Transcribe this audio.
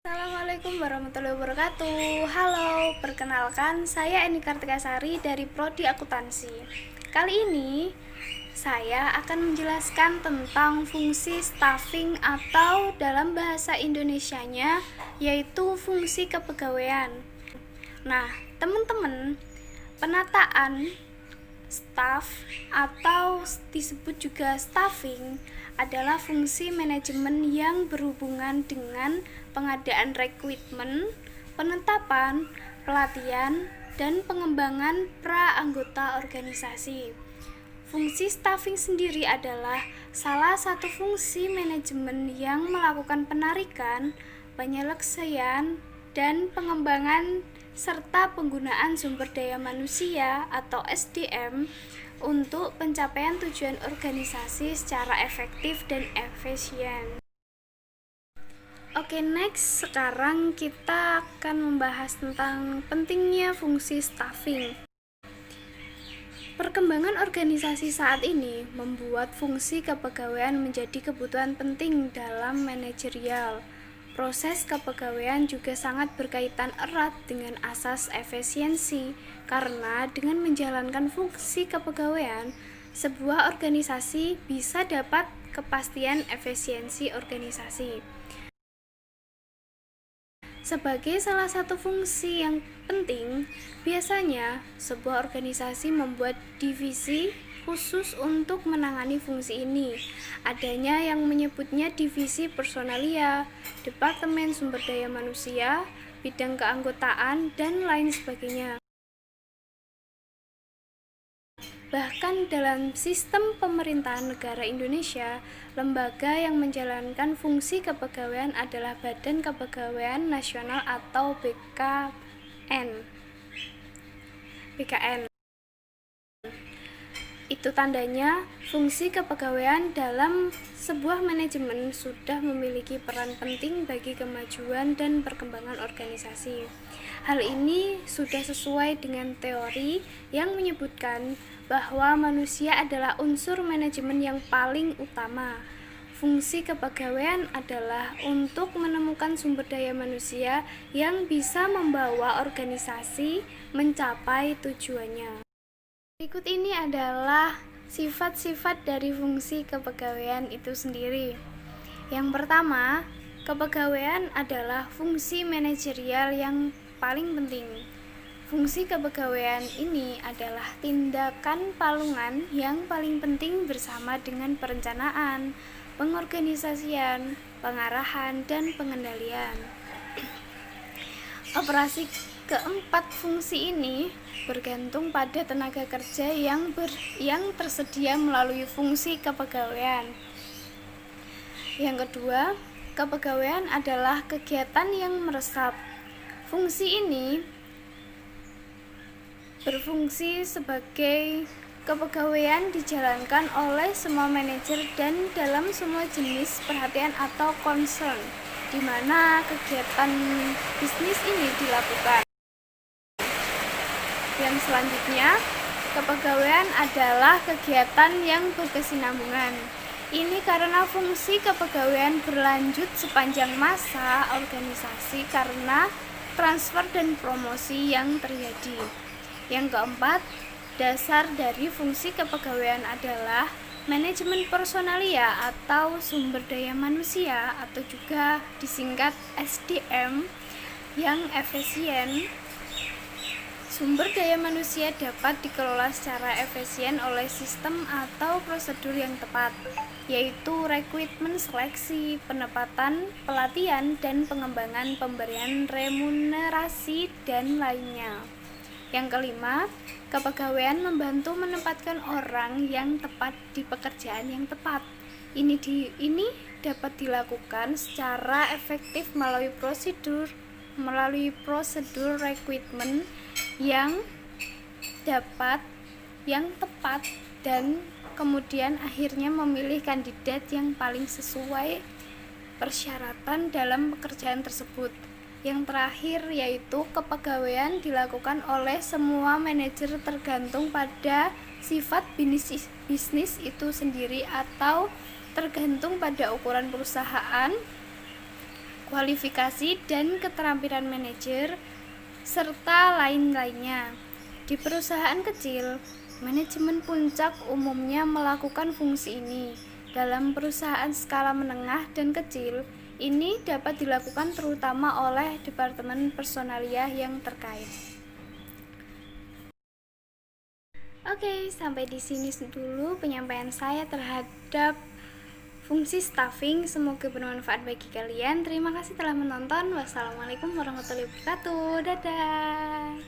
Assalamualaikum warahmatullahi wabarakatuh. Halo, perkenalkan saya Eni Kartikasari dari Prodi Akuntansi. Kali ini saya akan menjelaskan tentang fungsi staffing atau dalam bahasa Indonesianya yaitu fungsi kepegawaian. Nah, teman-teman, penataan staff atau disebut juga staffing adalah fungsi manajemen yang berhubungan dengan pengadaan rekrutmen, penetapan, pelatihan, dan pengembangan pra-anggota organisasi. Fungsi staffing sendiri adalah salah satu fungsi manajemen yang melakukan penarikan, penyelesaian, dan pengembangan serta penggunaan sumber daya manusia atau SDM untuk pencapaian tujuan organisasi secara efektif dan efisien. Oke, next, sekarang kita akan membahas tentang pentingnya fungsi staffing. Perkembangan organisasi saat ini membuat fungsi kepegawaian menjadi kebutuhan penting dalam manajerial. Proses kepegawaian juga sangat berkaitan erat dengan asas efisiensi, karena dengan menjalankan fungsi kepegawaian, sebuah organisasi bisa dapat kepastian efisiensi organisasi. Sebagai salah satu fungsi yang penting, biasanya sebuah organisasi membuat divisi khusus untuk menangani fungsi ini. Adanya yang menyebutnya divisi personalia, departemen sumber daya manusia, bidang keanggotaan, dan lain sebagainya. Bahkan dalam sistem pemerintahan negara Indonesia, lembaga yang menjalankan fungsi kepegawaian adalah Badan Kepegawaian Nasional atau BKN. Itu tandanya fungsi kepegawaian dalam sebuah manajemen sudah memiliki peran penting bagi kemajuan dan perkembangan organisasi. Hal ini sudah sesuai dengan teori yang menyebutkan bahwa manusia adalah unsur manajemen yang paling utama. Fungsi kepegawaian adalah untuk menemukan sumber daya manusia yang bisa membawa organisasi mencapai tujuannya. Berikut ini adalah sifat-sifat dari fungsi kepegawaian itu sendiri. Yang pertama, kepegawaian adalah fungsi manajerial yang paling penting. Fungsi kepegawaian ini adalah tindakan palungan yang paling penting bersama dengan perencanaan, pengorganisasian, pengarahan, dan pengendalian. Operasi keempat fungsi ini bergantung pada tenaga kerja yang tersedia melalui fungsi kepegawaian. Yang kedua, kepegawaian adalah kegiatan yang meresap. Fungsi ini berfungsi sebagai kepegawaian dijalankan oleh semua manajer dan dalam semua jenis perhatian atau concern di mana kegiatan bisnis ini dilakukan. Yang selanjutnya, kepegawaian adalah kegiatan yang berkesinambungan. Ini karena fungsi kepegawaian berlanjut sepanjang masa organisasi karena transfer dan promosi yang terjadi. Yang keempat, dasar dari fungsi kepegawaian adalah manajemen personalia atau sumber daya manusia atau juga disingkat SDM yang efisien. Sumber daya manusia dapat dikelola secara efisien oleh sistem atau prosedur yang tepat, yaitu rekrutmen, seleksi, penempatan, pelatihan, dan pengembangan pemberian remunerasi, dan lainnya. Yang kelima, kepegawaian membantu menempatkan orang yang tepat di pekerjaan yang tepat. Ini dapat dilakukan secara efektif melalui prosedur rekrutmen yang tepat dan kemudian akhirnya memilih kandidat yang paling sesuai persyaratan dalam pekerjaan tersebut. Yang terakhir yaitu kepegawaian dilakukan oleh semua manajer tergantung pada sifat bisnis itu sendiri atau tergantung pada ukuran perusahaan, kualifikasi dan keterampilan manajer, serta lain-lainnya. Di perusahaan kecil, manajemen puncak umumnya melakukan fungsi ini. Dalam perusahaan skala menengah dan kecil, ini dapat dilakukan terutama oleh departemen personalia yang terkait. Oke, sampai di sini dulu penyampaian saya terhadap fungsi staffing. Semoga bermanfaat bagi kalian. Terima kasih telah menonton. Wassalamualaikum warahmatullahi wabarakatuh. Dadah.